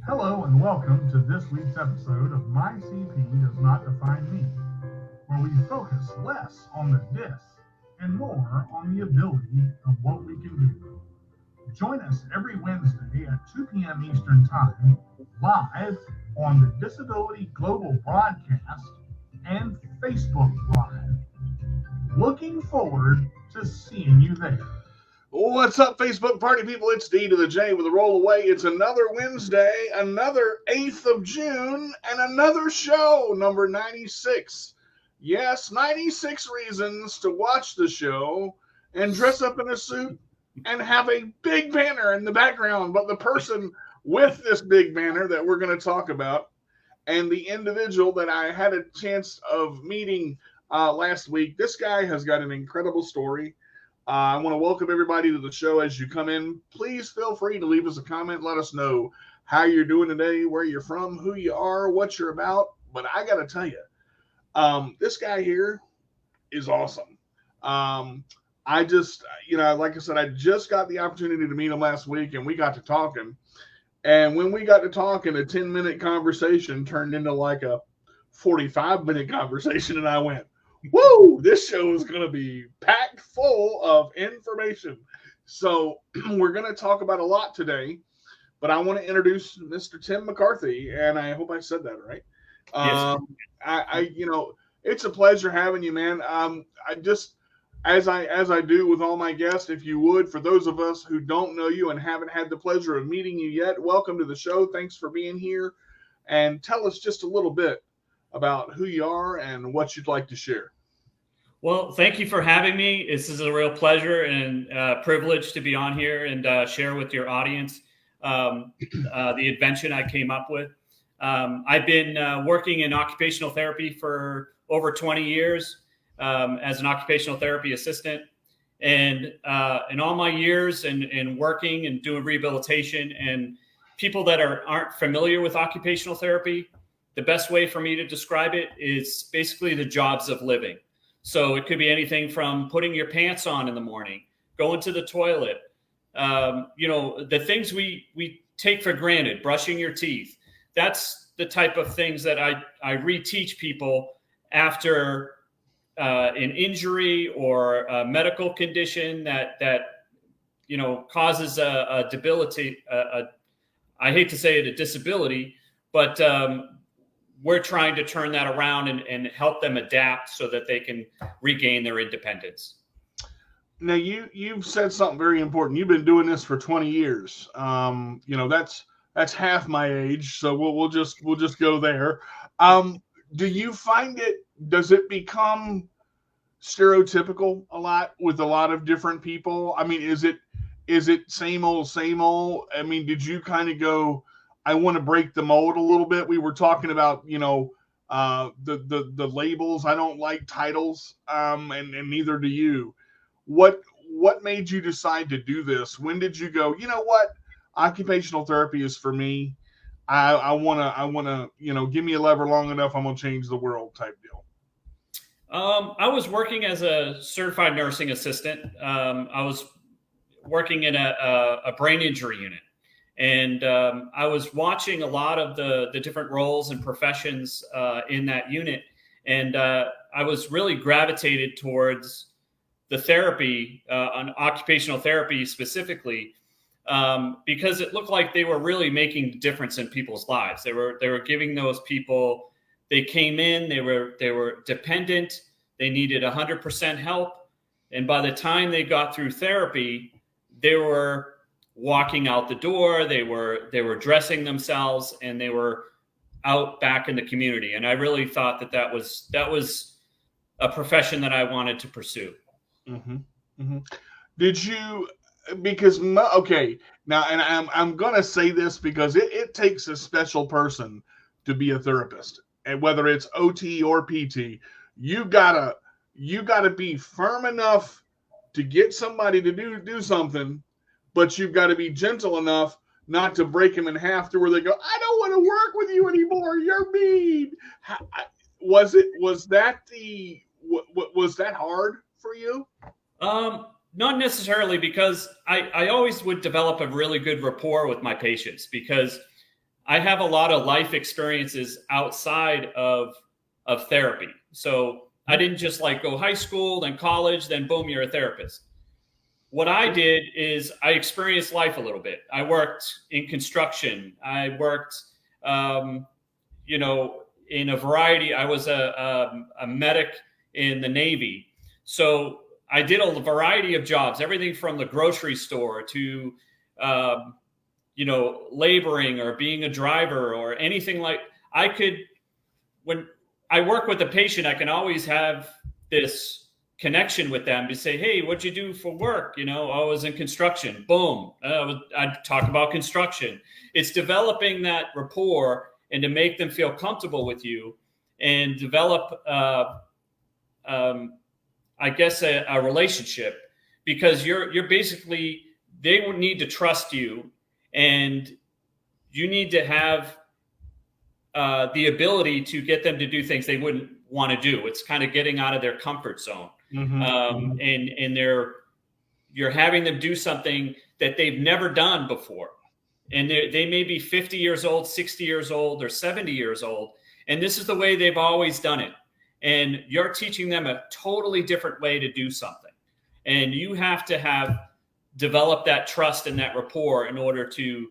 Hello and welcome to this week's episode of My CP Does Not Define Me, where we focus less on the dis and more on the ability of what we can do. Join us every Wednesday at 2 p.m. Eastern Time, live on the Disability Global Broadcast and Facebook Live. Looking forward to seeing you there. What's up, Facebook party people? It's D to the J with a roll away. It's another Wednesday, another 8th of June, and another show, number 96. Yes, 96 reasons to watch the show and dress up in a suit and have a big banner in the background. But the person with this big banner that we're going to talk about and the individual that I had a chance of meeting last week, this guy has got an incredible story. I want to welcome everybody to the show as you come in. Please feel free to leave us a comment. Let us know how you're doing today, where you're from, who you are, what you're about. But I got to tell you, this guy here is awesome. I just, like I said, I just got the opportunity to meet him last week, and we got to talking. And when we got to talking, a 10-minute conversation turned into like a 45-minute conversation, and I went, woo, this show is going to be packed full of information. So we're going to talk about a lot today, but I want to introduce Mr. Tim McCarthy, and I hope I said that right. Yes. It's a pleasure having you, man. I just, as I do with all my guests, if you would, for those of us who don't know you and haven't had the pleasure of meeting you yet, welcome to the show. Thanks for being here, and tell us just a little bit about who you are and what you'd like to share. Well, thank you for having me. This is a real pleasure and privilege to be on here and share with your audience the invention I came up with. I've been working in occupational therapy for over 20 years as an occupational therapy assistant. And in all my years and working and doing rehabilitation, and people that aren't familiar with occupational therapy, the best way for me to describe it is basically the jobs of living. So it could be anything from putting your pants on in the morning, going to the toilet, the things we take for granted, brushing your teeth. That's the type of things that I reteach people after an injury or a medical condition that causes a debility. I hate to say it, a disability, but we're trying to turn that around and help them adapt so that they can regain their independence. Now, you've said something very important. You've been doing this for 20 years. That's half my age, so we'll just go there. Do you find does it become stereotypical a lot with a lot of different people? I mean, is it same old? I mean, did you kind of go, I want to break the mold a little bit? We were talking about, the labels. I don't like titles, and neither do you. What made you decide to do this? When did you go, you know what, occupational therapy is for me? I wanna, give me a lever long enough, I'm gonna change the world type deal. I was working as a certified nursing assistant. I was working in a brain injury unit. And I was watching a lot of the different roles and professions in that unit. And I was really gravitated towards the therapy, on occupational therapy specifically, because it looked like they were really making a difference in people's lives. They were giving those people, they came in, they were dependent, they needed 100% help. And by the time they got through therapy, they were walking out the door, they were dressing themselves, and they were out back in the community. And I really thought that was a profession that I wanted to pursue. Mm-hmm. Mm-hmm. Did you, because, okay, now, and I'm going to say this because it takes a special person to be a therapist, and whether it's OT or PT, you gotta be firm enough to get somebody to do something, but you've got to be gentle enough not to break them in half to where they go, I don't want to work with you anymore, you're mean. Was that hard for you? Not necessarily, because I always would develop a really good rapport with my patients, because I have a lot of life experiences outside of therapy. So I didn't just like go high school, then college, then boom, you're a therapist. What I did is I experienced life a little bit. I worked in construction. I worked, you know, in a variety. I was a medic in the Navy. So I did a variety of jobs, everything from the grocery store to, you know, laboring or being a driver or anything like. I could, when I work with a patient, I can always have this connection with them to say, hey, what'd you do for work? You know, I was in construction. Boom. I'd talk about construction. It's developing that rapport and to make them feel comfortable with you and develop, I guess, a relationship, because you're basically, they would need to trust you, and you need to have the ability to get them to do things they wouldn't want to do. It's kind of getting out of their comfort zone. And you're having them do something that they've never done before. And they may be 50 years old, 60 years old, or 70 years old. And this is the way they've always done it. And you're teaching them a totally different way to do something. And you have to have developed that trust and that rapport in order to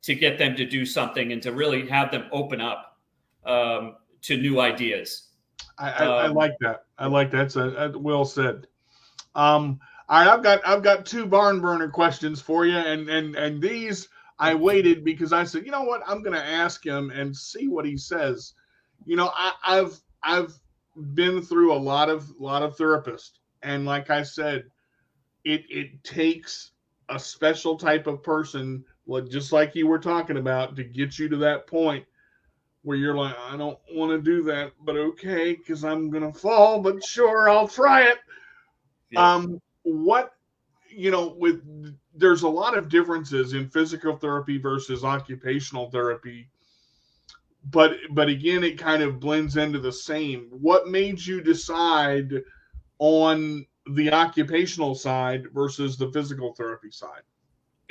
get them to do something and to really have them open up to new ideas. I like that. I like that. That's well said. All right, I've got two barn burner questions for you, and these I waited because I said, you know what, I'm going to ask him and see what he says. You know, I've been through a lot of therapists, and like I said, it takes a special type of person, just like you were talking about, to get you to that point where you're like, I don't want to do that, but okay, because I'm gonna fall, but sure, I'll try it. Yeah. What, you know, there's a lot of differences in physical therapy versus occupational therapy, but again, it kind of blends into the same. What made you decide on the occupational side versus the physical therapy side?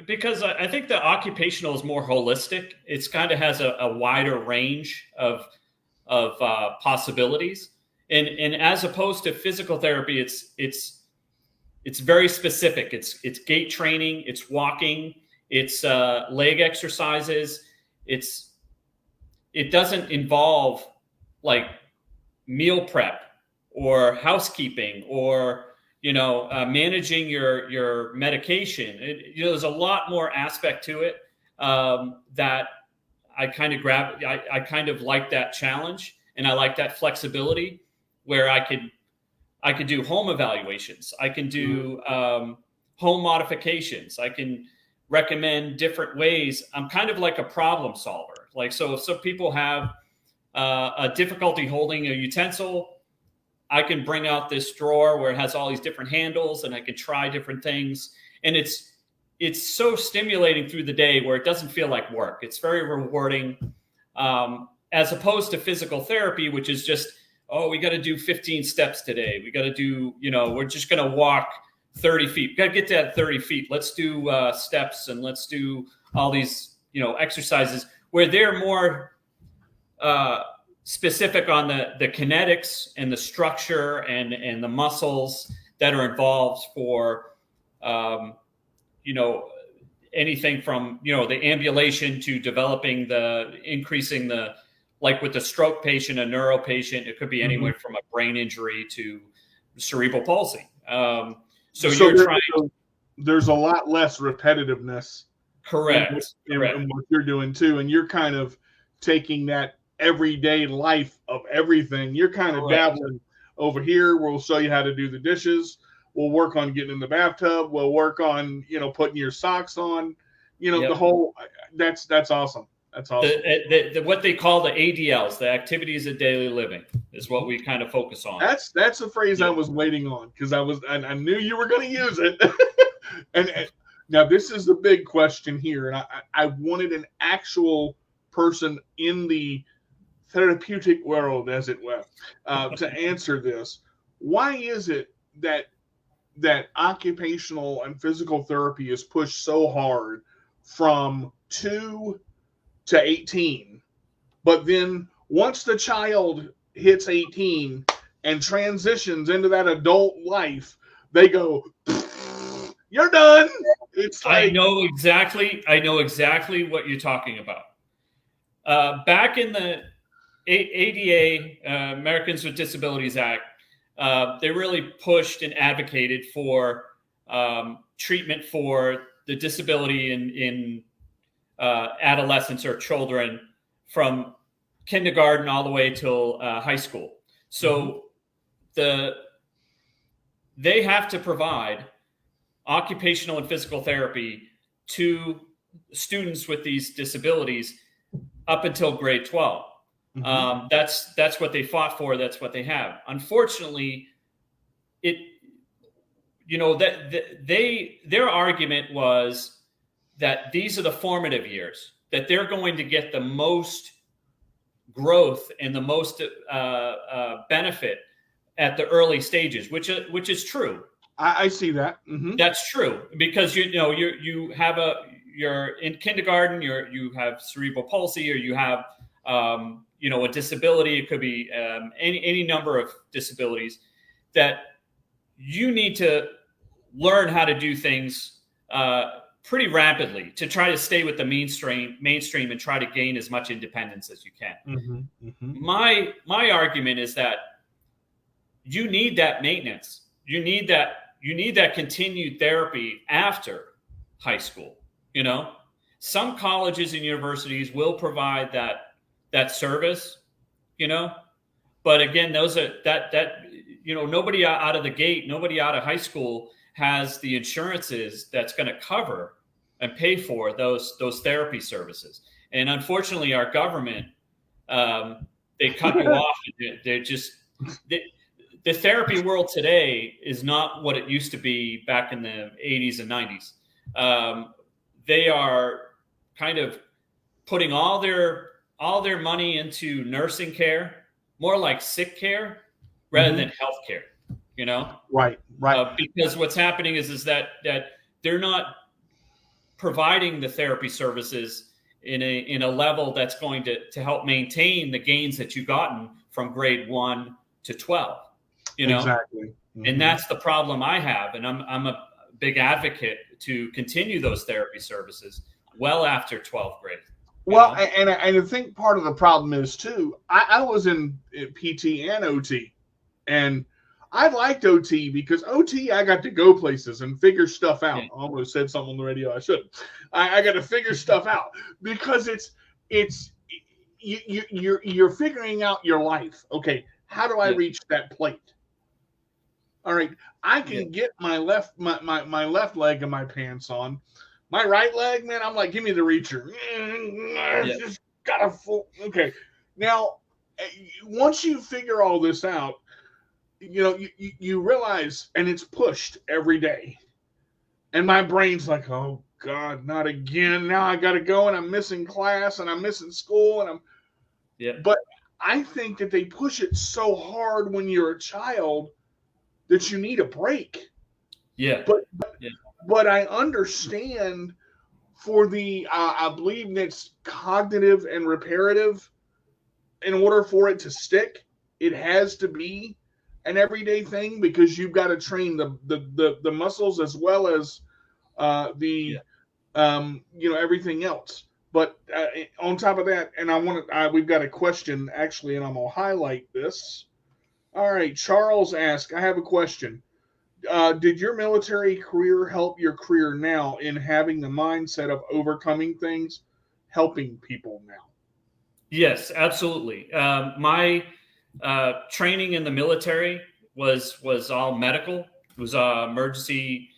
Because I think the occupational is more holistic. It's kind of has a wider range of possibilities, and as opposed to physical therapy, it's very specific. It's gait training, it's walking, it's leg exercises. It doesn't involve like meal prep or housekeeping or, you know, managing your medication. You know, there's a lot more aspect to it that I kind of grab. I kind of like that challenge, and I like that flexibility where I could do home evaluations. I can do home modifications. I can recommend different ways. I'm kind of like a problem solver. Like, so if some people have a difficulty holding a utensil, I can bring out this drawer where it has all these different handles, and I can try different things. And it's so stimulating through the day where it doesn't feel like work. It's very rewarding, as opposed to physical therapy, which is just, oh, we got to do 15 steps today. We got to do, you know, we're just going to walk 30 feet. We got to get to that 30 feet. Let's do steps, and let's do all these, you know, exercises where they're more specific on the kinetics and the structure and the muscles that are involved for, you know, anything from, you know, the ambulation to developing increasing the, like with the stroke patient, a neuro patient, it could be anywhere from a brain injury to cerebral palsy. So you're trying. There's a lot less repetitiveness. Correct. In what you're doing too. And you're kind of taking that everyday life of everything. You're kind of dabbling over here. We'll show you how to do the dishes. We'll work on getting in the bathtub. We'll work on, you know, putting your socks on, you know, the whole, that's awesome. That's awesome. What they call the ADLs, the activities of daily living, is what we kind of focus on. That's a phrase I was waiting on, because I knew you were going to use it. and now this is the big question here. And I wanted an actual person in the therapeutic world, as it were, to answer this. Why is it that occupational and physical therapy is pushed so hard from two to 18. But then once the child hits 18 and transitions into that adult life, they go, you're done. It's like, I know exactly what you're talking about. Back in the ADA, Americans with Disabilities Act, they really pushed and advocated for treatment for the disability in adolescents or children from kindergarten all the way till high school. So they have to provide occupational and physical therapy to students with these disabilities up until grade 12. That's what they fought for. That's what they have. Unfortunately, their argument was that these are the formative years, that they're going to get the most growth and the most benefit at the early stages, which is true. I see that. That's true, because you're in kindergarten, you have cerebral palsy, or you have a disability. It could be any number of disabilities that you need to learn how to do things pretty rapidly to try to stay with the mainstream and try to gain as much independence as you can. My argument is that you need that maintenance. You need that continued therapy after high school. Some colleges and universities will provide that service, but again, those are nobody out of the gate, nobody out of high school has the insurances that's going to cover and pay for those therapy services. And unfortunately, our government, they cut you off. They're just the therapy world today is not what it used to be back in the 80s and 90s. They are kind of putting all their money into nursing care, more like sick care rather than health care, Right. Because what's happening is that they're not providing the therapy services in a level that's going to help maintain the gains that you've gotten from grade 1 to 12. Exactly. And that's the problem I have. And I'm a big advocate to continue those therapy services well after 12th grade. Well, and I think part of the problem is too, I was in PT and OT, and I liked OT because OT, I got to go places and figure stuff out. I almost said something on the radio I shouldn't. I got to figure stuff out because you're figuring out your life. Okay, how do I reach that plate? All right, I can get my left leg in my pants on. My right leg, man, I'm like, give me the reacher. Just got a full. Okay, now once you figure all this out, you realize, and it's pushed every day, and my brain's like, oh God, not again. Now I got to go, and I'm missing class, and I'm missing school, and But I think that they push it so hard when you're a child that you need a break. But I understand for the I believe it's cognitive and reparative. In order for it to stick, it has to be an everyday thing because you've got to train the muscles as well as everything else. But on top of that, and we've got a question actually, and I'm gonna highlight this. All right, Charles asked, I have a question. Did your military career help your career now in having the mindset of overcoming things, helping people now? Yes, absolutely. My training in the military was all medical. It was emergency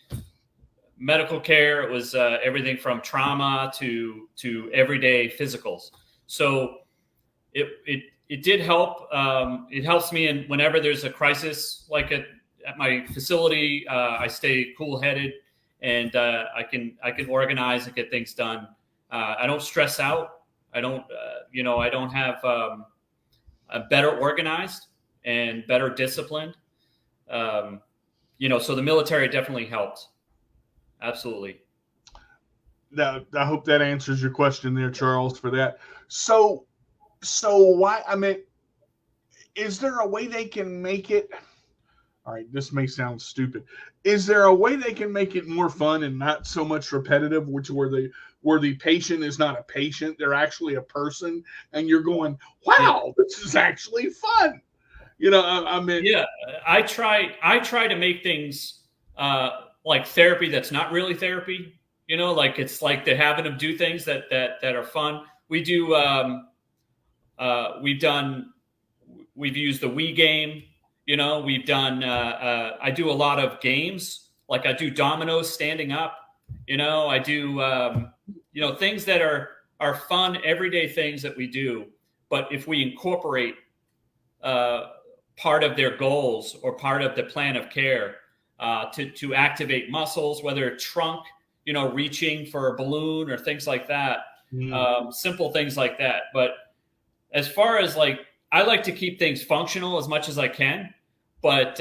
medical care. It was everything from trauma to everyday physicals. So it did help. It helps me whenever there's a crisis, like at my facility. I stay cool-headed, and I can organize and get things done. I don't stress out. I don't have a better organized and better disciplined. So the military definitely helped. Absolutely. I hope that answers your question there, Charles, for that. So why? I mean, is there a way they can make it? All right, this may sound stupid. Is there a way they can make it more fun and not so much repetitive, where the patient is not a patient, they're actually a person, and you're going, wow, this is actually fun. I mean, yeah, I try to make things like therapy that's not really therapy. Like it's like they're having them do things that are fun. We do. We've used the Wii game. We've done. I do a lot of games. Like I do dominoes standing up. I do. Things that are fun, everyday things that we do. But if we incorporate part of their goals or part of the plan of care to activate muscles, whether it's trunk, reaching for a balloon or things like that, simple things like that. But as far as I like to keep things functional as much as I can, but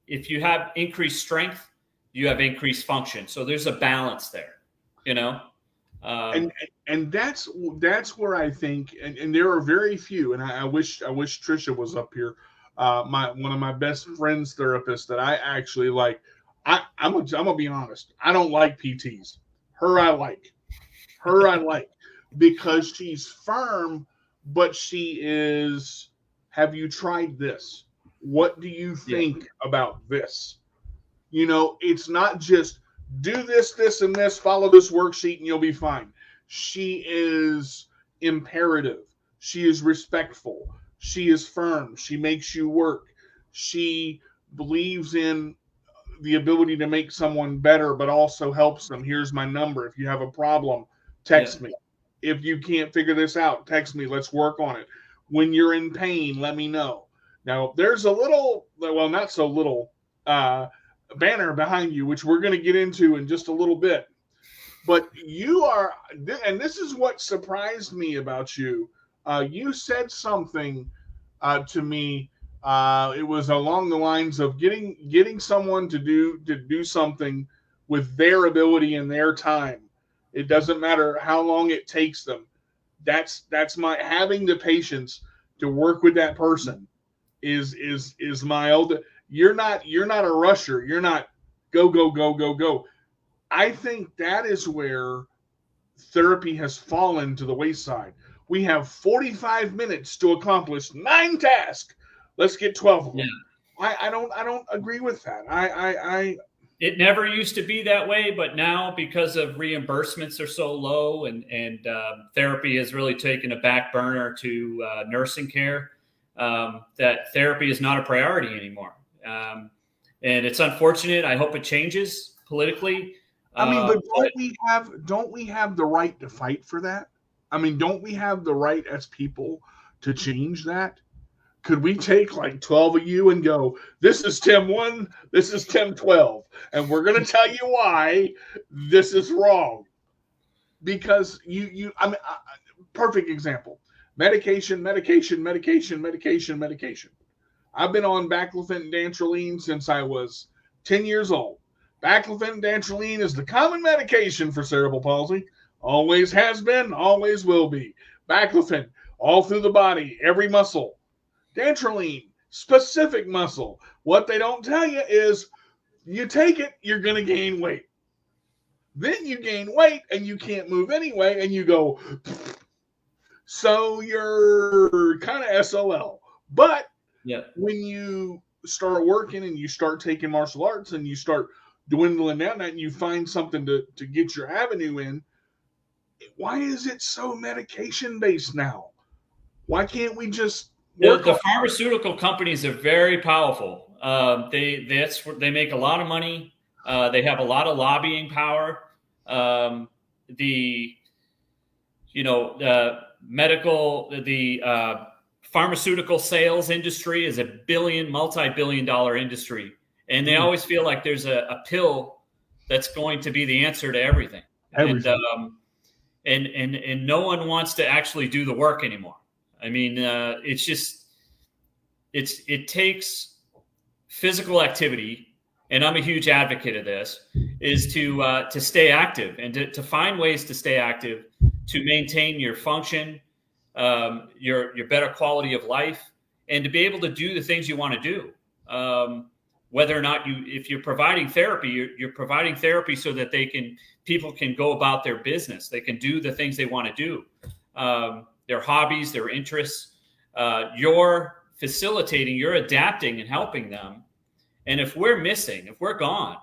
if you have increased strength, you have increased function. So there's a balance there, and that's where I think, and there are very few, and I wish Trisha was up here. One of my best friends therapists that I actually like. I'm gonna be honest. I don't like PTs. Her I like because she's firm, but she is. Have you tried this? What do you think about this? It's not just do this, this, and this, follow this worksheet, and you'll be fine. She is imperative. She is respectful. She is firm. She makes you work. She believes in the ability to make someone better, but also helps them. Here's my number. If you have a problem, text me. If you can't figure this out, text me. Let's work on it. When you're in pain, let me know. Now, there's a little, well, not so little, banner behind you, which we're going to get into in just a little bit. But you are, and this is what surprised me about you. You said something to me. It was along the lines of getting someone to do something with their ability and their time. It doesn't matter how long it takes them. That's my having the patience to work with that person is my old. You're not a rusher. You're not go. I think that is where therapy has fallen to the wayside. We have 45 minutes to accomplish 9 tasks. Let's get 12 of them. Yeah. I don't agree with that. It never used to be that way, but now because of reimbursements are so low and therapy has really taken a back burner to nursing care, that therapy is not a priority anymore. And it's unfortunate. I hope it changes politically. I mean, but don't we have the right to fight for that? I mean, don't we have the right as people to change that? Could we take like 12 of you and go, this is Tim 1, this is Tim 12, and we're going to tell you why this is wrong? Because I mean, perfect example. Medication. I've been on baclofen and dantrolene since I was 10 years old. Baclofen and dantrolene is the common medication for cerebral palsy. Always has been, always will be. Baclofen, all through the body, every muscle. Dantrolene, specific muscle. What they don't tell you is you take it, you're going to gain weight. Then you gain weight and you can't move anyway, and you go, so you're kind of SOL. But when you start working and you start taking martial arts and you start dwindling down that and you find something to get your avenue in, why is it so medication-based now? Why can't we just the pharmaceutical companies are very powerful. They make a lot of money. They have a lot of lobbying power. The pharmaceutical sales industry is a multi-billion-dollar industry, and they always feel like there's a pill that's going to be the answer to everything. And no one wants to actually do the work anymore. I mean, it takes physical activity, and I'm a huge advocate of this. is to stay active and to find ways to stay active, to maintain your function, your better quality of life, and to be able to do the things you want to do. Whether or not if you're providing therapy, you're providing therapy so that people can go about their business. They can do the things they want to do, their hobbies, their interests. You're facilitating, you're adapting and helping them. And if we're missing, if we're gone,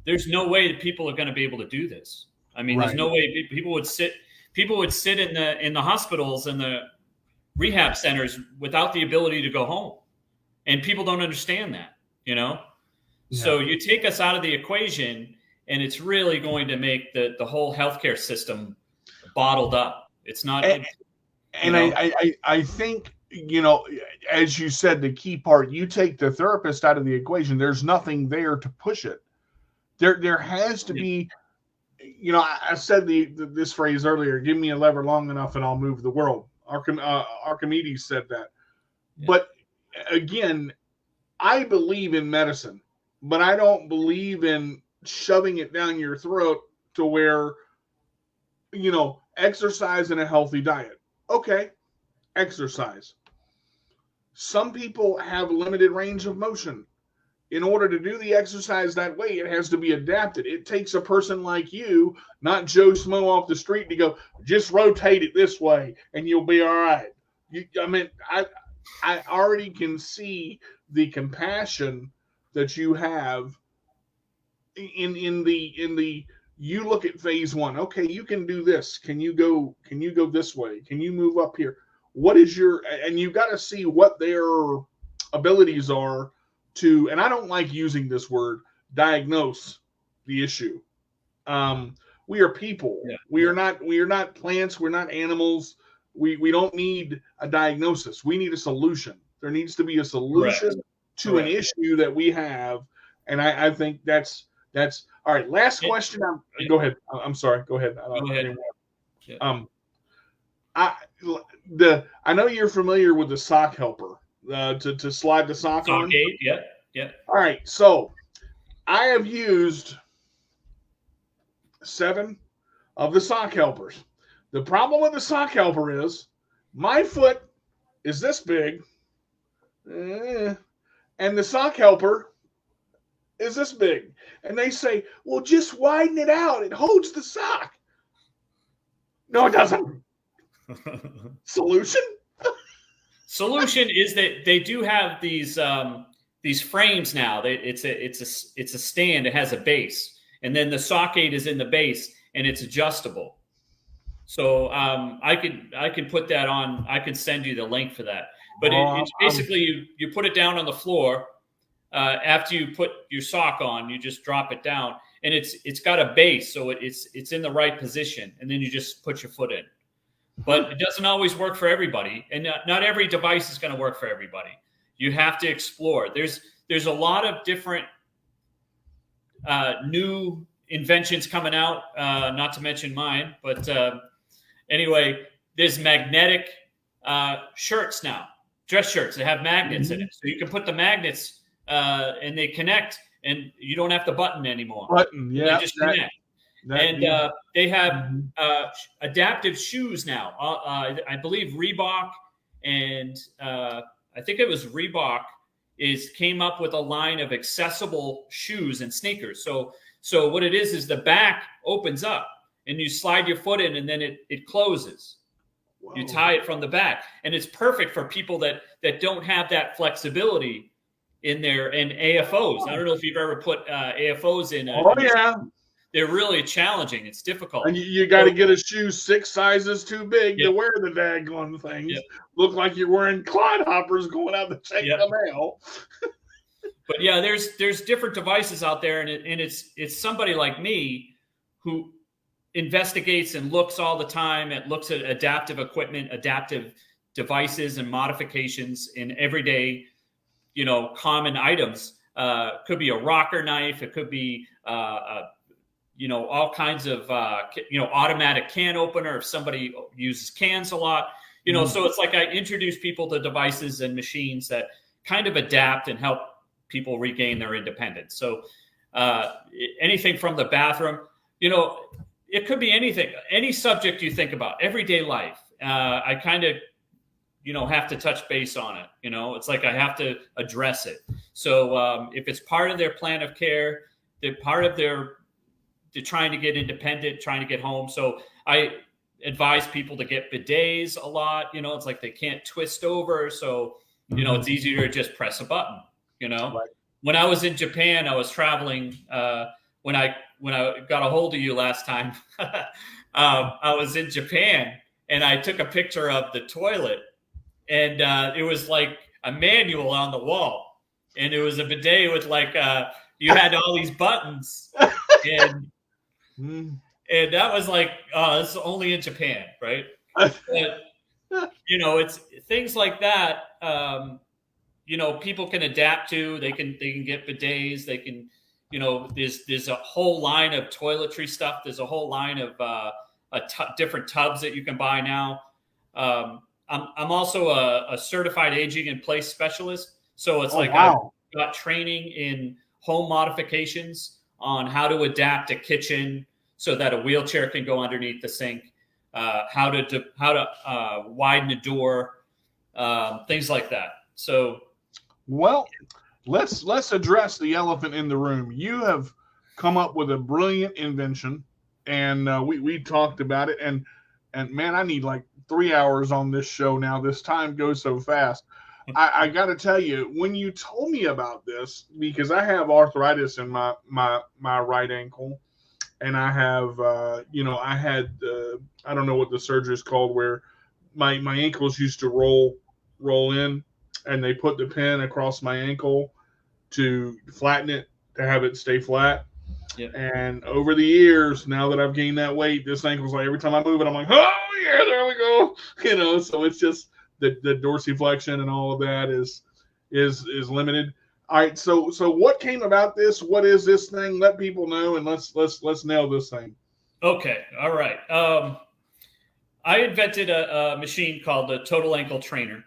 there's no way that people are going to be able to do this. I mean, There's no way people would sit in the hospitals and the rehab centers without the ability to go home. And people don't understand that, Yeah. So you take us out of the equation, and it's really going to make the whole healthcare system bottled up. It's not. I think, as you said, the key part, you take the therapist out of the equation, there's nothing there to push it. There has to be, I said this phrase earlier, give me a lever long enough and I'll move the world. Archimedes said that. Yeah. But again, I believe in medicine, but I don't believe in shoving it down your throat to where, exercise and a healthy diet. Okay, exercise. Some people have limited range of motion. In order to do the exercise that way, it has to be adapted. It takes a person like you, not Joe Smo off the street, to go, just rotate it this way and you'll be all right. I already can see the compassion that you have in the you look at phase one. Okay, you can do this. Can you go this way? Can you move up here? What is and you got to see what their abilities are to, and I don't like using this word, diagnose the issue. We are people. Yeah. We are not plants. We're not animals. We don't need a diagnosis. We need a solution. There needs to be a solution to an issue that we have. And I think that's all right. Last question. Go ahead. I'm sorry. Go ahead. Go ahead. I know you're familiar with the sock helper. To slide the sock on. Yeah. All right, so I have used 7 of the sock helpers. The problem with the sock helper is my foot is this big, and the sock helper is this big. And they say, well, just widen it out. It holds the sock. No, it doesn't. Solution? Solution is that they do have these frames now. It's a stand. It has a base, and then the socket is in the base, and it's adjustable. So I can put that on. I can send you the link for that. But it's basically you put it down on the floor. After you put your sock on, you just drop it down, and it's got a base, so it's in the right position, and then you just put your foot in. But it doesn't always work for everybody, and not every device is going to work for everybody. You have to explore. There's a lot of different new inventions coming out, not to mention mine. But anyway, there's magnetic shirts now, dress shirts that have magnets in it. So you can put the magnets and they connect, and you don't have to button anymore. They just connect. They have adaptive shoes now. I believe Reebok and I think it was Reebok came up with a line of accessible shoes and sneakers. So what it is the back opens up and you slide your foot in and then it closes. Whoa. You tie it from the back, and it's perfect for people that don't have that flexibility in AFOs. I don't know if you've ever put AFOs in. They're really challenging. It's difficult. And you got to get a shoe 6 sizes too big to wear the daggone things. Yep. Look like you're wearing clodhoppers going out to check the mail. But there's different devices out there, and it's somebody like me who investigates and looks all the time. It looks at adaptive equipment, adaptive devices, and modifications in everyday, common items. Could be a rocker knife. It could be all kinds of, automatic can opener if somebody uses cans a lot, so it's like I introduce people to devices and machines that kind of adapt and help people regain their independence. So anything from the bathroom. It could be anything, any subject you think about, everyday life. I kind of, have to touch base on it. It's like I have to address it. So if it's part of their plan of care, they're part of they're trying to get independent, trying to get home. So I advise people to get bidets a lot. It's like they can't twist over. So, it's easier to just press a button, Right. When I was in Japan, I was traveling, when I got a hold of you last time, I was in Japan and I took a picture of the toilet, and it was like a manual on the wall, and it was a bidet with like you had all these buttons, and that was like, this is only in Japan, right? But, it's things like that. People can adapt to. They can get bidets. They can. There's a whole line of toiletry stuff. There's a whole line of different tubs that you can buy now. I'm also a certified aging in place specialist. So it's I've got training in home modifications on how to adapt a kitchen so that a wheelchair can go underneath the sink, how to widen a door, things like that. So, well, let's address the elephant in the room. You have come up with a brilliant invention, and we talked about it. And man, I need like 3 hours on this show now. This time goes so fast. I got to tell you, when you told me about this, because I have arthritis in my right ankle, and I have I had I don't know what the surgery is called, where my ankles used to roll in, and they put the pin across my ankle to flatten it, to have it stay flat. Yep. And over the years, now that I've gained that weight, this ankle's like, every time I move it, I'm like, oh yeah, there we go. So it's just the dorsiflexion and all of that is limited. All right, so what came about this? What is this thing? Let people know, and let's nail this thing. Okay, all right. I invented a machine called the Total Ankle Trainer,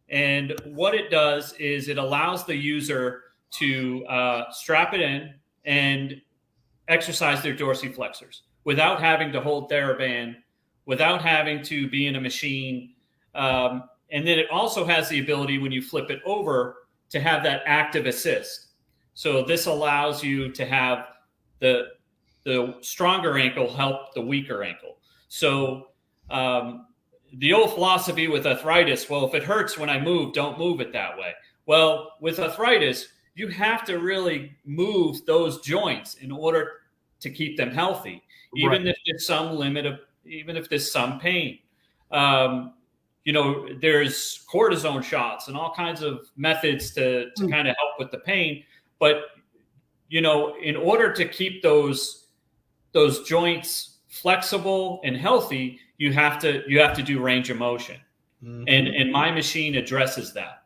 and what it does is it allows the user to strap it in and exercise their dorsiflexors without having to hold TheraBand, without having to be in a machine. And then it also has the ability, when you flip it over, to have that active assist. So this allows you to have the stronger ankle help the weaker ankle. So the old philosophy with arthritis, well, if it hurts when I move, don't move it that way. Well, with arthritis, you have to really move those joints in order to keep them healthy, even if there's some limit of, even if there's some pain. There's cortisone shots and all kinds of methods to kind of help with the pain. But, in order to keep those joints flexible and healthy, you have to do range of motion. Mm-hmm. And my machine addresses that.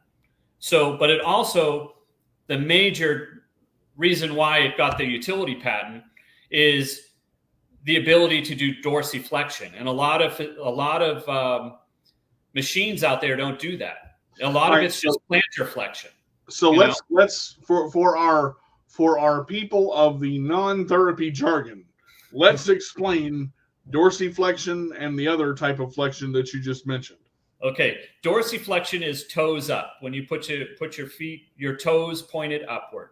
So, but it also, the major reason why it got the utility patent is the ability to do dorsiflexion. And a lot of machines out there don't do that. A lot of it's just plantar flexion. So let's for our people of the non-therapy jargon, let's explain dorsiflexion and the other type of flexion that you just mentioned. Okay, dorsiflexion is toes up. When you put your feet, your toes pointed upward,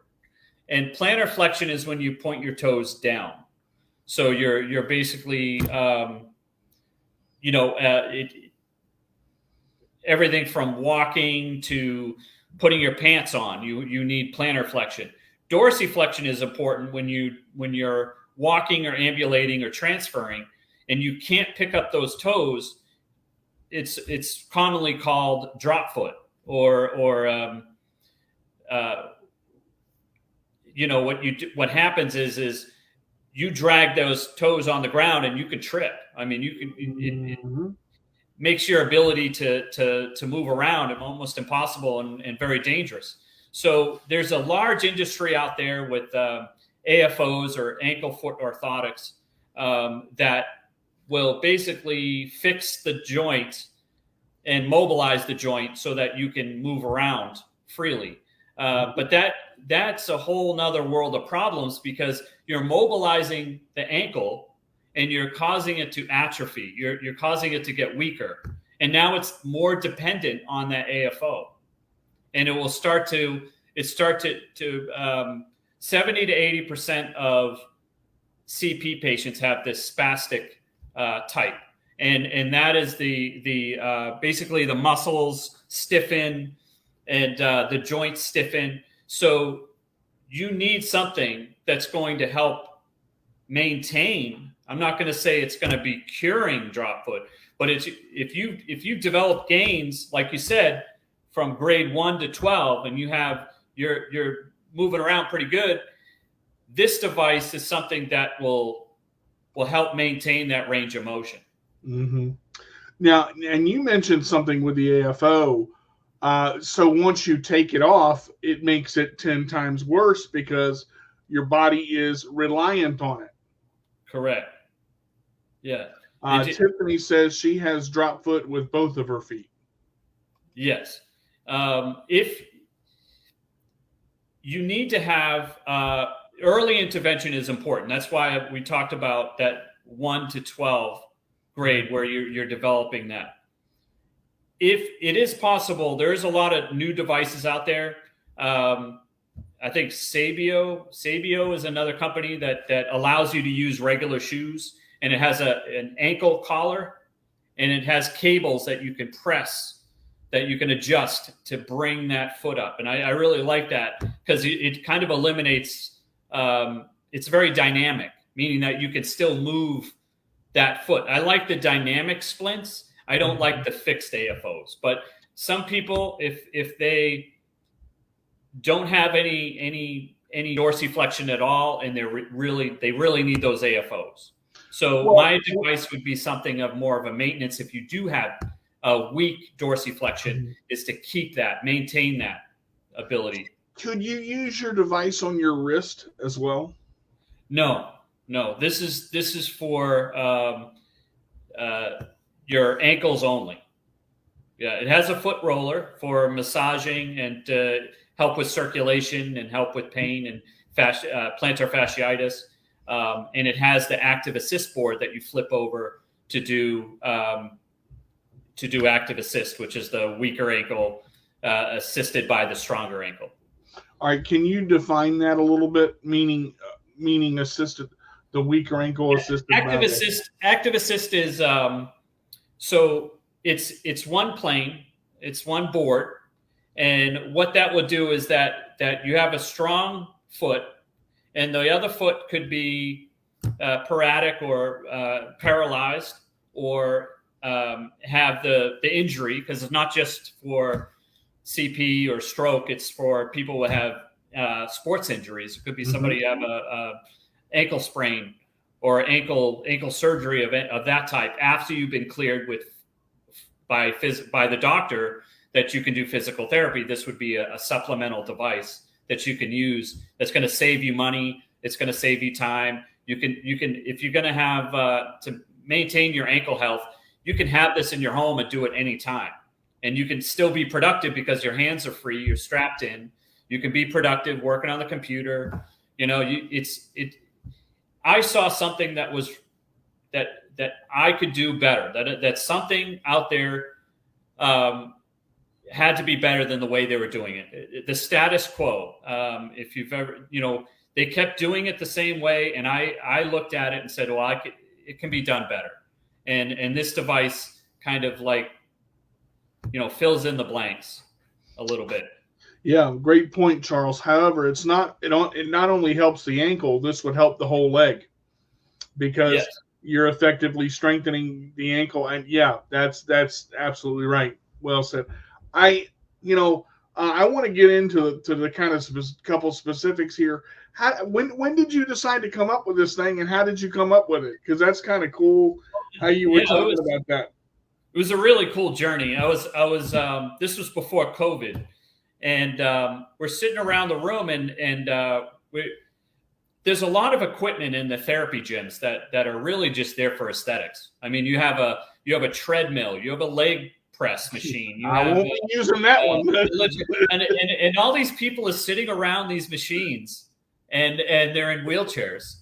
and plantar flexion is when you point your toes down. So you're basically everything from walking to putting your pants on. You need plantar flexion. Dorsiflexion is important when you're walking or ambulating or transferring, and you can't pick up those toes. It's commonly called drop foot, or what happens is you drag those toes on the ground and you can trip. I mean, it makes your ability to move around almost impossible and very dangerous. So there's a large industry out there with AFOs, or ankle foot orthotics, that will basically fix the joint and mobilize the joint so that you can move around freely. But that's a whole nother world of problems, because you're mobilizing the ankle and you're causing it to atrophy. You're causing it to get weaker. And now it's more dependent on that AFO. And it will start to 70 to 80% of CP patients have this spastic type. And that is the basically the muscles stiffen and the joints stiffen. So you need something that's going to help maintain. I'm not going to say it's going to be curing drop foot, but it's if you develop gains, like you said, from grade 1 to 12, and you're moving around pretty good, this device is something that will help maintain that range of motion. Mm-hmm. Now, and you mentioned something with the AFO. So once you take it off, it makes it 10 times worse because your body is reliant on it. Correct. Yeah. Tiffany says she has drop foot with both of her feet. Yes. If you need to have early intervention is important. That's why we talked about that 1 to 12 grade where you're developing that. If it is possible, there's a lot of new devices out there. I think Sabio is another company that allows you to use regular shoes, and it has an ankle collar, and it has cables that you can press, that you can adjust to bring that foot up. And I really like that because it kind of eliminates, it's very dynamic, meaning that you can still move that foot. I like the dynamic splints. I don't like the fixed AFOs, but some people, if they don't have any dorsiflexion at all, and they really need those AFOs. So my device would be something of more of a maintenance. If you do have a weak dorsiflexion, is to maintain that ability. Could you use your device on your wrist as well? No. This is for your ankles only. Yeah, it has a foot roller for massaging and help with circulation and help with pain and plantar fasciitis. And it has the active assist board that you flip over to do active assist, which is the weaker ankle assisted by the stronger ankle. All right, can you define that a little bit? Meaning assisted, the weaker ankle assisted. Active assist is so it's one plane, it's one board, and what that will do is that you have a strong foot, and the other foot could be paratic or paralyzed, or have the injury, because it's not just for CP or stroke, it's for people who have sports injuries. It could be somebody have a ankle sprain or ankle surgery of that type after you've been cleared by the doctor that you can do physical therapy. This would be a supplemental device that you can use. That's going to save you money. It's going to save you time. You can if you're going to have to maintain your ankle health, you can have this in your home and do it anytime. And you can still be productive because your hands are free. You're strapped in. You can be productive working on the computer. I saw something that was that I could do better. That something out there had to be better than the way they were doing it. The status quo. If you've ever, they kept doing it the same way, and I looked at it and said, well, it can be done better. And this device kind of like, fills in the blanks a little bit. Yeah, great point, Charles. However, it not only helps the ankle, this would help the whole leg, because you're effectively strengthening the ankle. And yeah, that's absolutely right. Well said. I want to get into the kind of couple specifics here. When did you decide to come up with this thing, and how did you come up with it? Because that's kind of cool how you were talking about that. It was a really cool journey. I was this was before COVID, and we're sitting around the room, and there's a lot of equipment in the therapy gyms that are really just there for aesthetics. I mean, you have a treadmill, you have a leg press machine. You I have won't be using that one. and all these people are sitting around these machines, and they're in wheelchairs,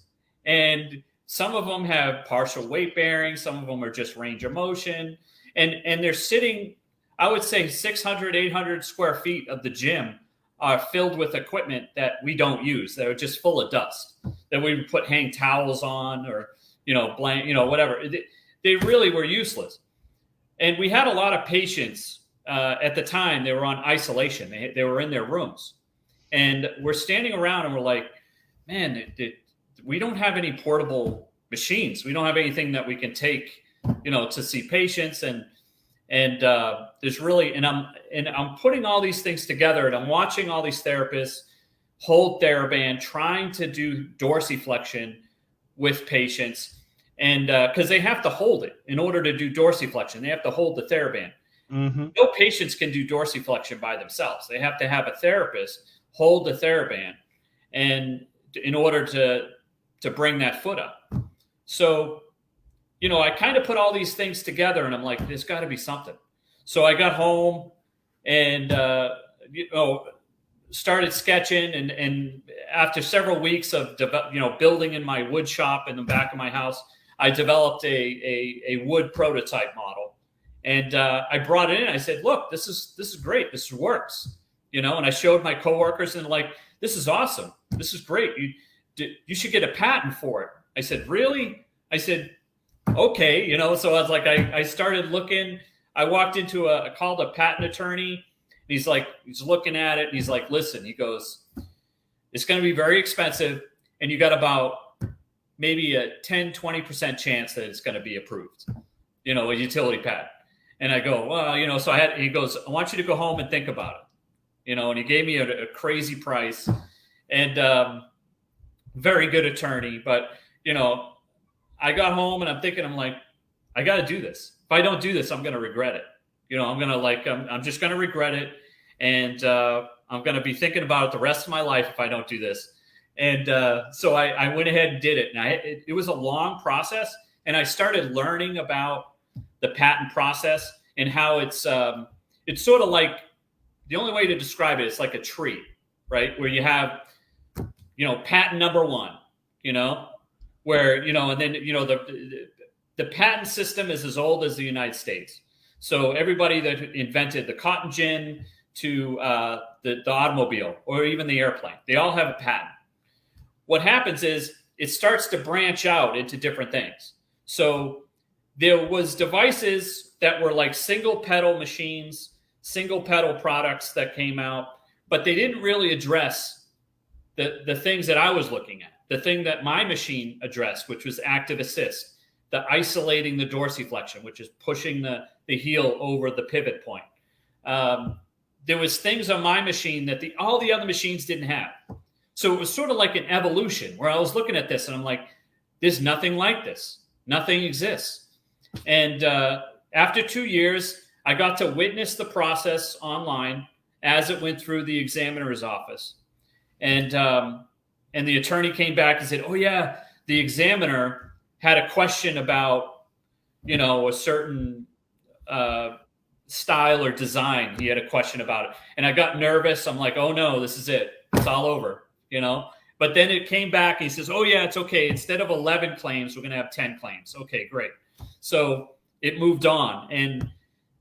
and some of them have partial weight bearing, some of them are just range of motion, and they're sitting, I would say 600, 800 square feet of the gym are filled with equipment that we don't use. They're just full of dust that we would put hang towels on, or, whatever. They really were useless. And we had a lot of patients at the time. They were on isolation. They were in their rooms, and we're standing around and we're like, man, we don't have any portable machines. We don't have anything that we can take, to see patients. And there's really, and I'm putting all these things together, and I'm watching all these therapists hold TheraBand, trying to do dorsiflexion with patients. And because they have to hold it in order to do dorsiflexion, they have to hold the TheraBand. Mm-hmm. No patients can do dorsiflexion by themselves. They have to have a therapist hold the TheraBand, and in order to bring that foot up. So, I kind of put all these things together, and I'm like, there's got to be something. So I got home and started sketching, and after several weeks of building in my wood shop in the back of my house, I developed a wood prototype model, and I brought it in. I said, "Look, this is great. This works," and I showed my coworkers, and like, "This is awesome. This is great. You should get a patent for it." I said, "Really?" I said, "Okay." So I was like, I started looking. I walked into called a patent attorney. And he's looking at it, and he's like, "Listen," he goes, "it's going to be very expensive, and you got about maybe a 10-20% chance that it's going to be approved, a utility patent." And I go, "Well, so he goes, "I want you to go home and think about it," and he gave me a crazy price, and very good attorney. But, I got home, and I'm thinking, I'm like, I got to do this. If I don't do this, I'm going to regret it. I'm going to I'm just going to regret it. And I'm going to be thinking about it the rest of my life if I don't do this. And so I went ahead and did it. And it was a long process. And I started learning about the patent process and how it's sort of like, the only way to describe it, it's like a tree, right? Where you have, patent number one, where, and then, the patent system is as old as the United States. So everybody that invented the cotton gin to the automobile or even the airplane, they all have a patent. What happens is it starts to branch out into different things. So there was devices that were like single pedal machines, single pedal products that came out, but they didn't really address the things that I was looking at. The thing that my machine addressed, which was active assist, the isolating the dorsiflexion, which is pushing the heel over the pivot point. There was things on my machine that all the other machines didn't have. So it was sort of like an evolution where I was looking at this and I'm like, there's nothing like this. Nothing exists. And after 2 years, I got to witness the process online as it went through the examiner's office. And the attorney came back and said, "Oh yeah, the examiner had a question about, a certain style or design. He had a question about it." And I got nervous. I'm like, "Oh no, this is it. It's all over," But then it came back and he says, "Oh yeah, it's okay. Instead of 11 claims, we're going to have 10 claims." Okay, great. So it moved on. And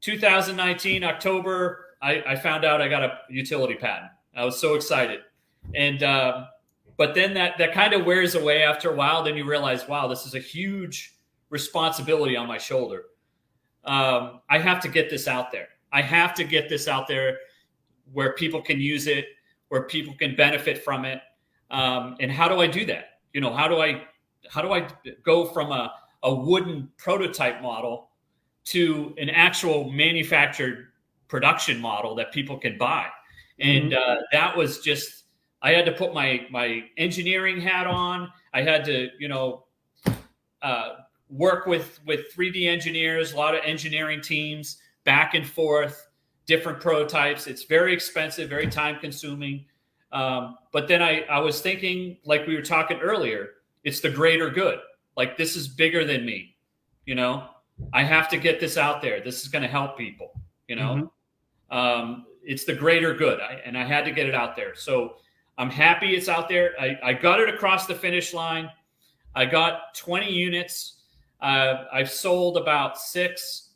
2019, October, I found out I got a utility patent. I was so excited. And, but then that kind of wears away after a while. Then you realize, wow, this is a huge responsibility on my shoulder. I have to get this out there. I have to get this out there where people can use it, where people can benefit from it. And how do I do that? How do I go from a wooden prototype model to an actual manufactured production model that people can buy? And that was just, I had to put my engineering hat on. I had to, work with 3D engineers, a lot of engineering teams, back and forth, different prototypes. It's very expensive, very time consuming. But then I was thinking, like we were talking earlier, it's the greater good. Like, this is bigger than me. I have to get this out there. This is going to help people. you know. It's the greater good, and I had to get it out there. So I'm happy it's out there. I got it across the finish line. I got 20 units. I've sold about six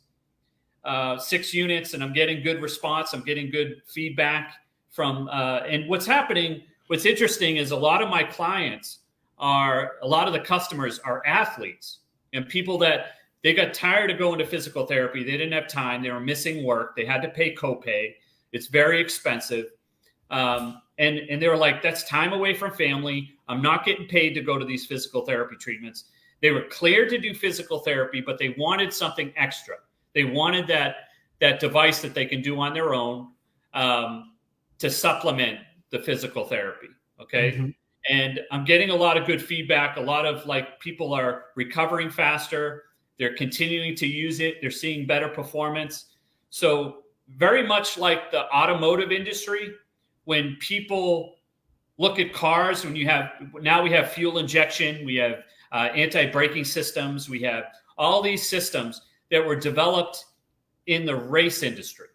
units, and I'm getting good response. I'm getting good feedback from, and what's interesting is a lot of my clients a lot of the customers are athletes and people that they got tired of going to physical therapy. They didn't have time. They were missing work. They had to pay copay. It's very expensive. And they were like, that's time away from family. I'm not getting paid to go to these physical therapy treatments. They were cleared to do physical therapy, but they wanted something extra. They wanted that device that they can do on their own to supplement the physical therapy. Okay. And I'm getting a lot of good feedback. A lot of people are recovering faster. They're continuing to use it. They're seeing better performance. So very much like the automotive industry, when people look at cars, now we have fuel injection, we have anti-braking systems, we have all these systems that were developed in the race industry,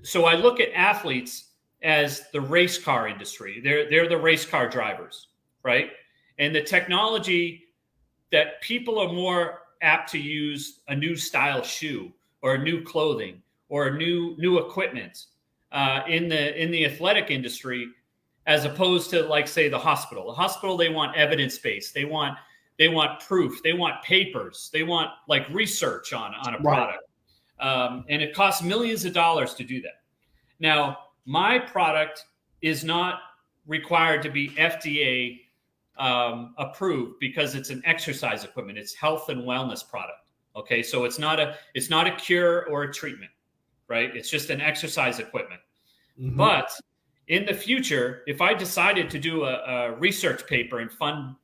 so I look at athletes as the race car industry. They're the race car drivers, right? And the technology that people are more apt to use a new style shoe or a new clothing or a new equipment in the athletic industry, as opposed to say the hospital. The hospital, they want evidence-based. They want proof. They want papers. They want research on a product. And it costs millions of dollars to do that. Now, my product is not required to be FDA approved because it's an exercise equipment. It's health and wellness product. Okay, so it's not a cure or a treatment, right? It's just an exercise equipment. But in the future, if I decided to do a research paper and fund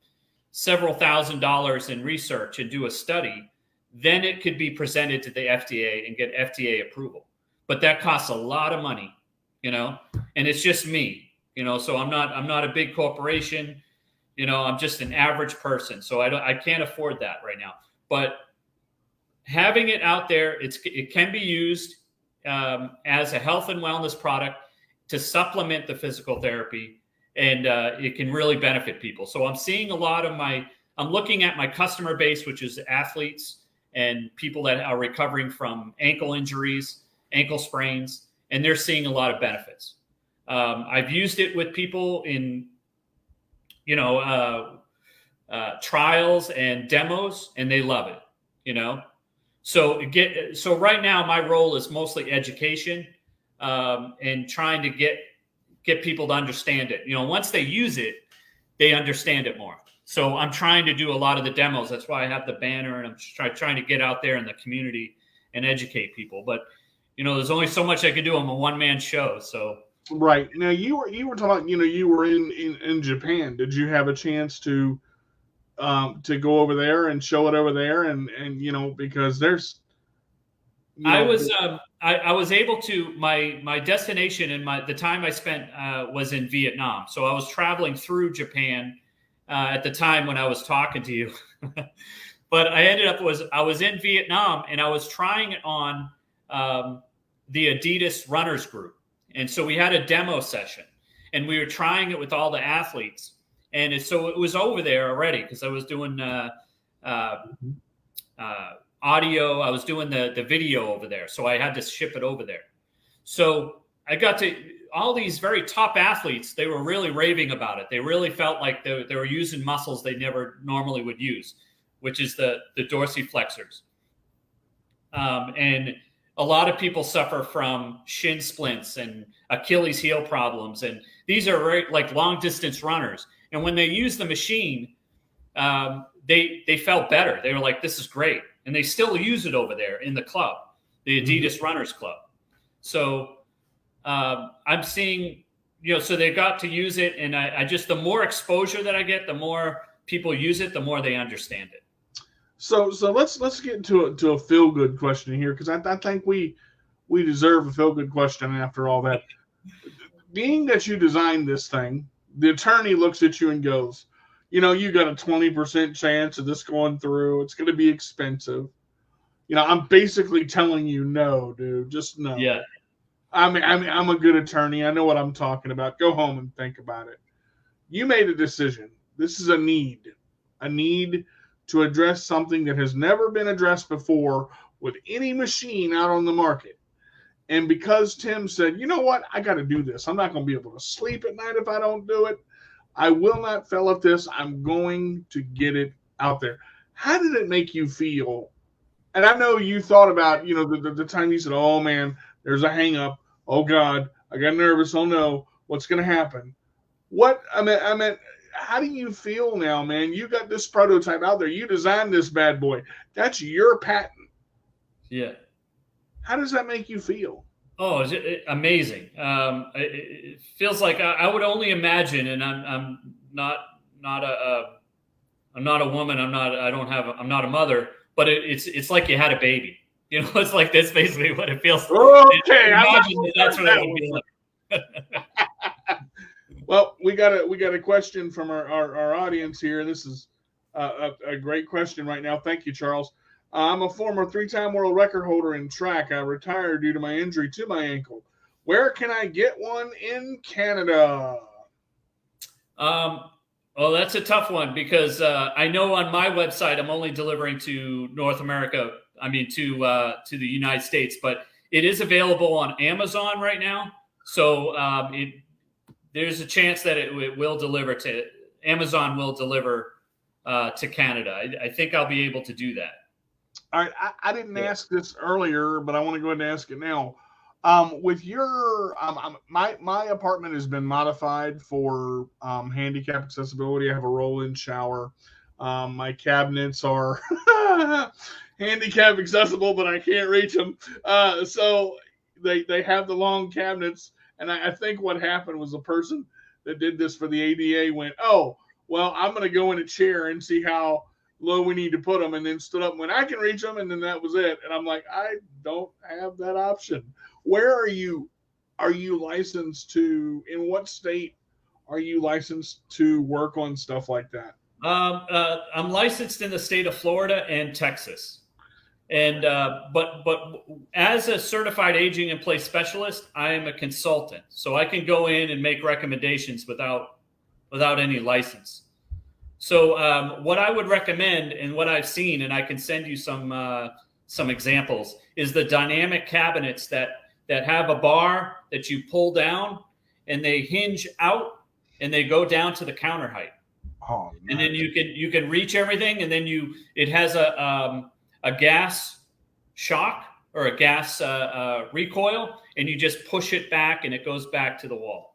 several $1,000s in research and do a study, then it could be presented to the FDA and get FDA approval. But that costs a lot of money, and it's just me, so I'm not a big corporation, I'm just an average person. So I can't afford that right now. But having it out there, it can be used as a health and wellness product to supplement the physical therapy, and it can really benefit people. So I'm seeing I'm looking at my customer base, which is athletes and people that are recovering from ankle injuries, ankle sprains, and they're seeing a lot of benefits. I've used it with people in, trials and demos, and they love it, So right now my role is mostly education and trying to get people to understand it. Once they use it, they understand it more. So I'm trying to do a lot of the demos. That's why I have the banner, and I'm trying to get out there in the community and educate people. But there's only so much I can do. I'm a one-man show. So right now, you were talking. You were in Japan. Did you have a chance to go over there and show it over there? And because there's. I was able to. My destination and the time I spent was in Vietnam. So I was traveling through Japan at the time when I was talking to you. But I was in Vietnam, and I was trying it on the Adidas runners group. And so we had a demo session, and we were trying it with all the athletes. And so it was over there already because I was doing audio. I was doing the video over there. So I had to ship it over there. So I got to all these very top athletes. They were really raving about it. They really felt like they were using muscles they never normally would use, which is the dorsiflexors. And a lot of people suffer from shin splints and Achilles heel problems. And these are very long distance runners. And when they use the machine, they felt better. They were like, this is great. And they still use it over there in the club, the Adidas Runners Club. So I'm seeing, so they got to use it. And I just, the more exposure that I get, the more people use it, the more they understand it. So let's get into a feel good question here, because I think we deserve a feel good question after all that. Being that you designed this thing, the attorney looks at you and goes, you got a 20% chance of this going through. It's going to be expensive. I'm basically telling you no, dude. Just no. Yeah. I'm a good attorney. I know what I'm talking about. Go home and think about it. You made a decision. This is a need to address something that has never been addressed before with any machine out on the market. And because Tim said, you know what, I got to do this. I'm not going to be able to sleep at night if I don't do it. I will not fail at this. I'm going to get it out there. How did it make you feel? And I know you thought about, the time you said, oh, man, there's a hang up. Oh, God, I got nervous. Oh, no, what's going to happen? I mean, how do you feel now, man? You got this prototype out there. You designed this bad boy. That's your patent. Yeah. How does that make you feel? Oh, amazing. It feels like I would only imagine, and I'm not a woman. I'm not a mother, but it's like you had a baby. It's like that's basically what it feels like. Okay, that's what it would be like. Well, we got a question from our audience here. This is a great question right now. Thank you, Charles. I'm a former 3-time world record holder in track. I retired due to my injury to my ankle. Where can I get one in Canada? Well, that's a tough one because I know on my website I'm only delivering to North America. I mean to the United States, but it is available on Amazon right now. So there's a chance that it will deliver to Amazon. Will deliver to Canada. I think I'll be able to do that. All right, I didn't ask this earlier, but I want to go ahead and ask it now. With your my apartment has been modified for handicap accessibility. I have a roll-in shower. My cabinets are handicap accessible, but I can't reach them. So they have the long cabinets, and I think what happened was the person that did this for the ADA went, oh, well, I'm going to go in a chair and see how low we need to put them, and then stood up when I can reach them, and then that was it. And I'm like, I don't have that option. Where are you licensed to? In what state are you licensed to work on stuff like that? I'm licensed in the state of Florida and Texas, and but as a certified aging in place specialist, I am a consultant, so I can go in and make recommendations without any license. So what I would recommend and what I've seen, and I can send you some examples, is the dynamic cabinets that have a bar that you pull down and they hinge out and they go down to the counter height. Oh, nice. And then you can reach everything, and then it has a gas shock or a gas recoil, and you just push it back and it goes back to the wall.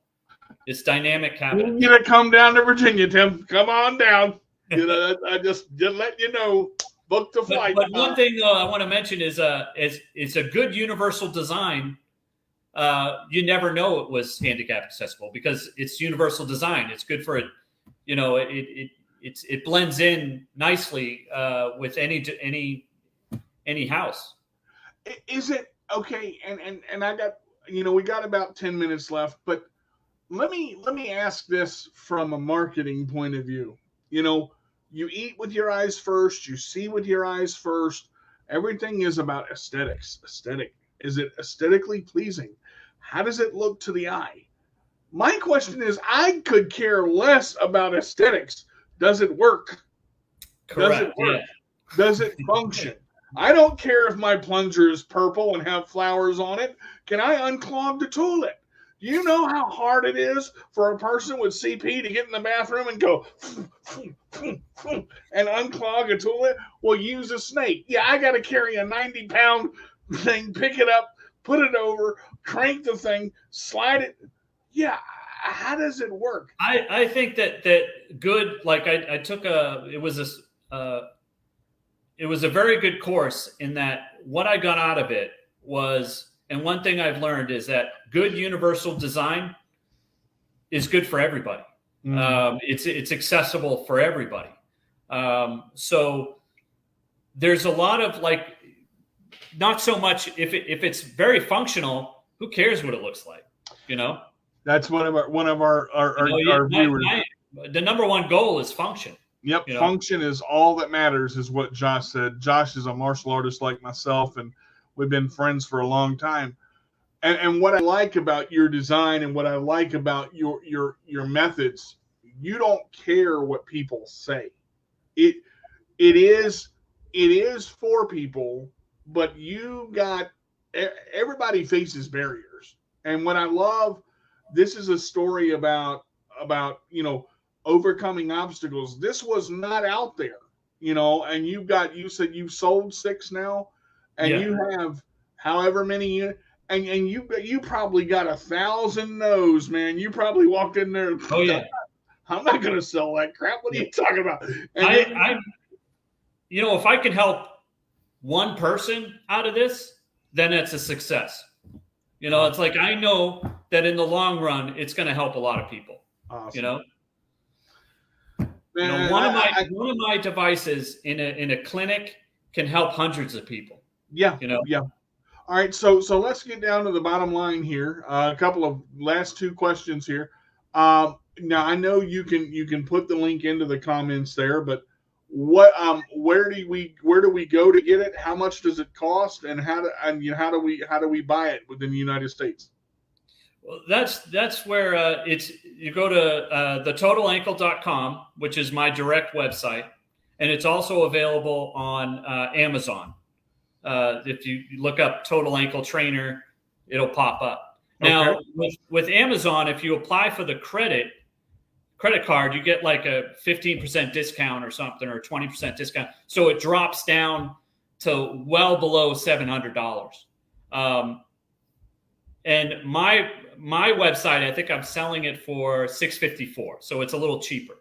It's dynamic cabinet. You're gonna come down to Virginia, Tim. Come on down. I just let you know. Book the flight. But one thing though I want to mention is it's a good universal design. You never know it was handicap accessible because it's universal design. It's good for it. It blends in nicely with any house. Is it okay? And I got we got about 10 minutes left, but let me ask this from a marketing point of view. You eat with your eyes first, you see with your eyes first. Everything is about aesthetics. Is it aesthetically pleasing? How does it look to the eye? My question is, I could care less about aesthetics. Does it work? Correct. Does it work? Yeah. Does it function? I don't care if my plunger is purple and have flowers on it. Can I unclog the toilet? Do you know how hard it is for a person with CP to get in the bathroom and go and unclog a toilet? Well, use a snake. Yeah, I got to carry a 90-pound thing, pick it up, put it over, crank the thing, slide it. Yeah, how does it work? I think that good. Like I took it was a very good course in that what I got out of it was. And one thing I've learned is that good universal design is good for everybody. Mm. It's accessible for everybody. So there's a lot of not so much if it's very functional, who cares what it looks like? That's one of our viewers. The number one goal is function. Yep. Function is all that matters, is what Josh said. Josh is a martial artist like myself, and we've been friends for a long time. And what I like about your design and what I like about your methods, you don't care what people say. It is for people, but everybody faces barriers. And what I love, this is a story about overcoming obstacles. This was not out there, and you said you've sold 6 now, and you have however many, and you probably got 1,000 no's, man. You probably walked in there. Oh yeah. I'm not going to sell that crap. What are you talking about? And if I can help one person out of this, then it's a success. It's like, I know that in the long run, it's going to help a lot of people. Awesome. Man, one of my devices in a clinic can help hundreds of people. Yeah. Yeah. All right. So let's get down to the bottom line here. A couple of last 2 questions here. Now I know you can put the link into the comments there, but where do we go to get it? How much does it cost, and how do we buy it within the United States? Well, that's where you go to thetotalankle.com, which is my direct website, and it's also available on Amazon. If you look up Total Ankle Trainer, it'll pop up. Now, with Amazon, if you apply for the credit card, you get like a 15% discount or something, or 20% discount. So it drops down to well below $700. And my website, I think I'm selling it for $654. So it's a little cheaper.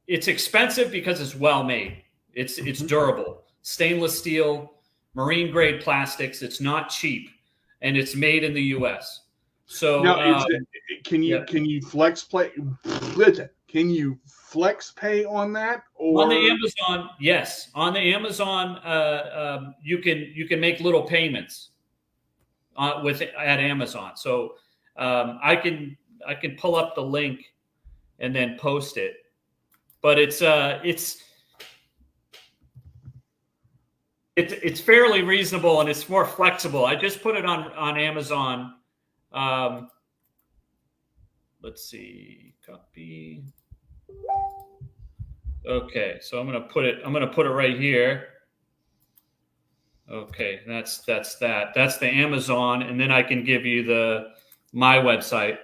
It's expensive because it's well made. It's durable, stainless steel, marine grade plastics. It's not cheap, and it's made in the U.S. So now, can you flex pay? Can you flex pay on that? Or on the Amazon? Yes, on the Amazon, you can make little payments at Amazon. So I can pull up the link and then post it. But it's fairly reasonable, and it's more flexible. I just put it on Amazon. Let's see, copy. Okay, so I'm gonna put it right here. Okay, that's that. That's the Amazon, and then I can give you my website.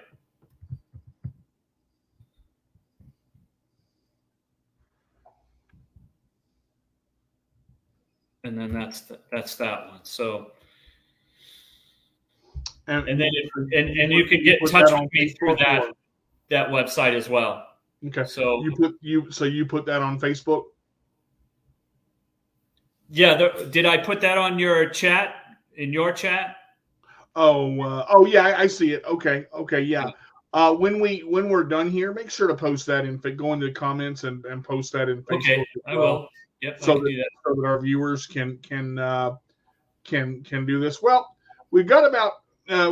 And then that's that one. So, and then you can get in touch with me through that website as well. Okay. So you put that on Facebook? Yeah. Did I put that on your chat? In your chat? Oh yeah, I see it. Okay. Yeah. When we're done here, make sure to post that go into the comments and post that in Facebook. Okay, I will. Yep, so that our viewers can do this. Well, we've got about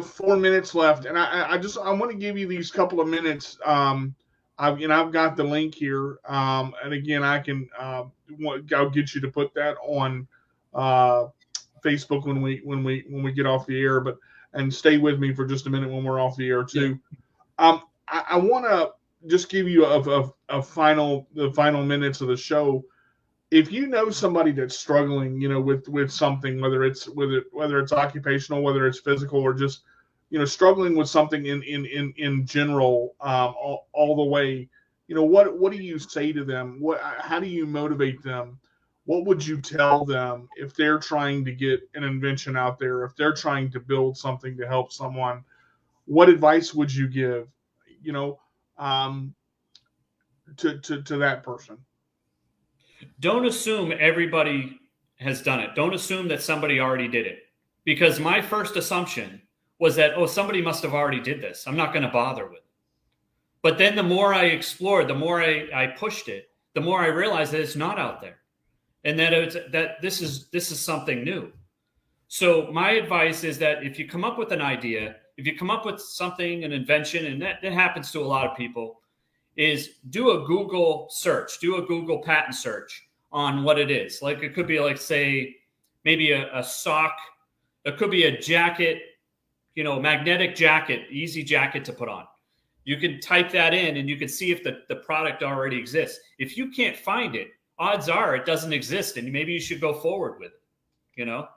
4 minutes left, and I want to give you these couple of minutes. I've got the link here, and again, I'll get you to put that on Facebook when we get off the air. And stay with me for just a minute when we're off the air too. Yeah. I want to just give you the final minutes of the show. If you know somebody that's struggling, with something, whether it's occupational, whether it's physical, or just, struggling with something in general, all the way, what do you say to them? How do you motivate them? What would you tell them if they're trying to get an invention out there, if they're trying to build something to help someone? What advice would you give, to that person? Don't assume everybody has done it. Don't assume that somebody already did it, because my first assumption was that, somebody must have already did this. I'm not going to bother with it. But then the more I explored, the more I pushed it, the more I realized that it's not out there, and that this is something new. So my advice is that if you come up with an idea, if you come up with something, an invention, and that happens to a lot of people, is do a Google search, do a Google patent search on what it is. Like it could be like, say, maybe a sock. It could be a jacket, magnetic jacket, easy jacket to put on. You can type that in and you can see if the product already exists. If you can't find it, odds are it doesn't exist, and maybe you should go forward with it,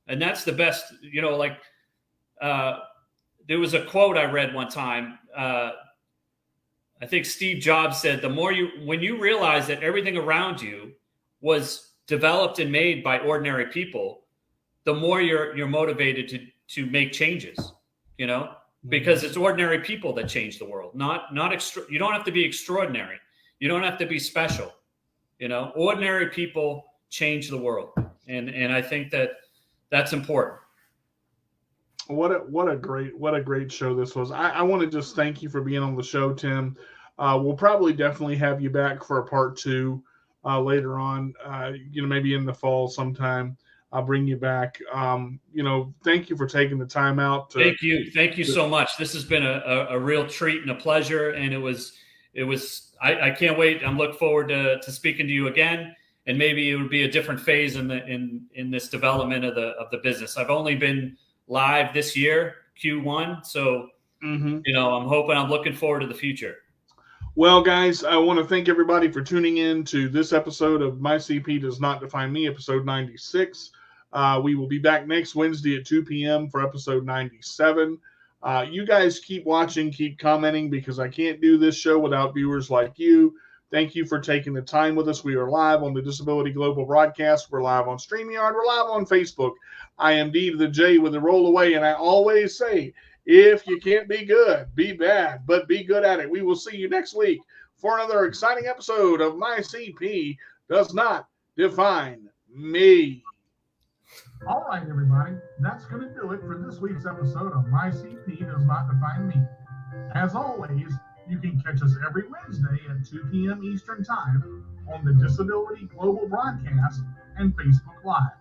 And that's the best, there was a quote I read one time. I think Steve Jobs said, when you realize that everything around you was developed and made by ordinary people, the more you're motivated to make changes, because it's ordinary people that change the world, you don't have to be extraordinary. You don't have to be special. Ordinary people change the world. And I think that's important. What a great show this was. I want to just thank you for being on the show, Tim. We'll probably definitely have you back for a part 2 later on, maybe in the fall sometime. I'll bring you back. Thank you for taking the time out. Thank you so much. This has been a real treat and a pleasure. And it was, I can't wait. I'm looking forward to speaking to you again. And maybe it would be a different phase in this development of the business. I've only been live this year, Q1. So, I'm looking forward to the future. Well, guys, I want to thank everybody for tuning in to this episode of My CP Does Not Define Me, episode 96. We will be back next Wednesday at 2 p.m. for episode 97. You guys keep watching, keep commenting, because I can't do this show without viewers like you. Thank you for taking the time with us. We are live on the Disability Global Broadcast. We're live on StreamYard. We're live on Facebook. I am D to the J with the roll away, and I always say, if you can't be good, be bad, but be good at it. We will see you next week for another exciting episode of My CP Does Not Define Me. All right, everybody. That's going to do it for this week's episode of My CP Does Not Define Me. As always, you can catch us every Wednesday at 2 p.m. Eastern Time on the Disability Global Broadcast and Facebook Live.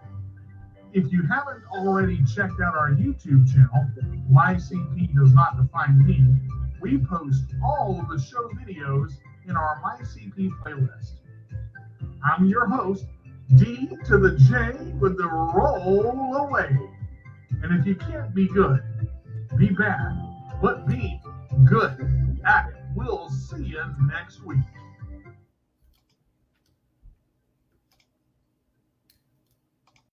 If you haven't already checked out our YouTube channel, My CP Does Not Define Me, we post all of the show videos in our My CP playlist. I'm your host, D to the J with the roll away. And if you can't be good, be bad, but be good at it. We'll see you next week.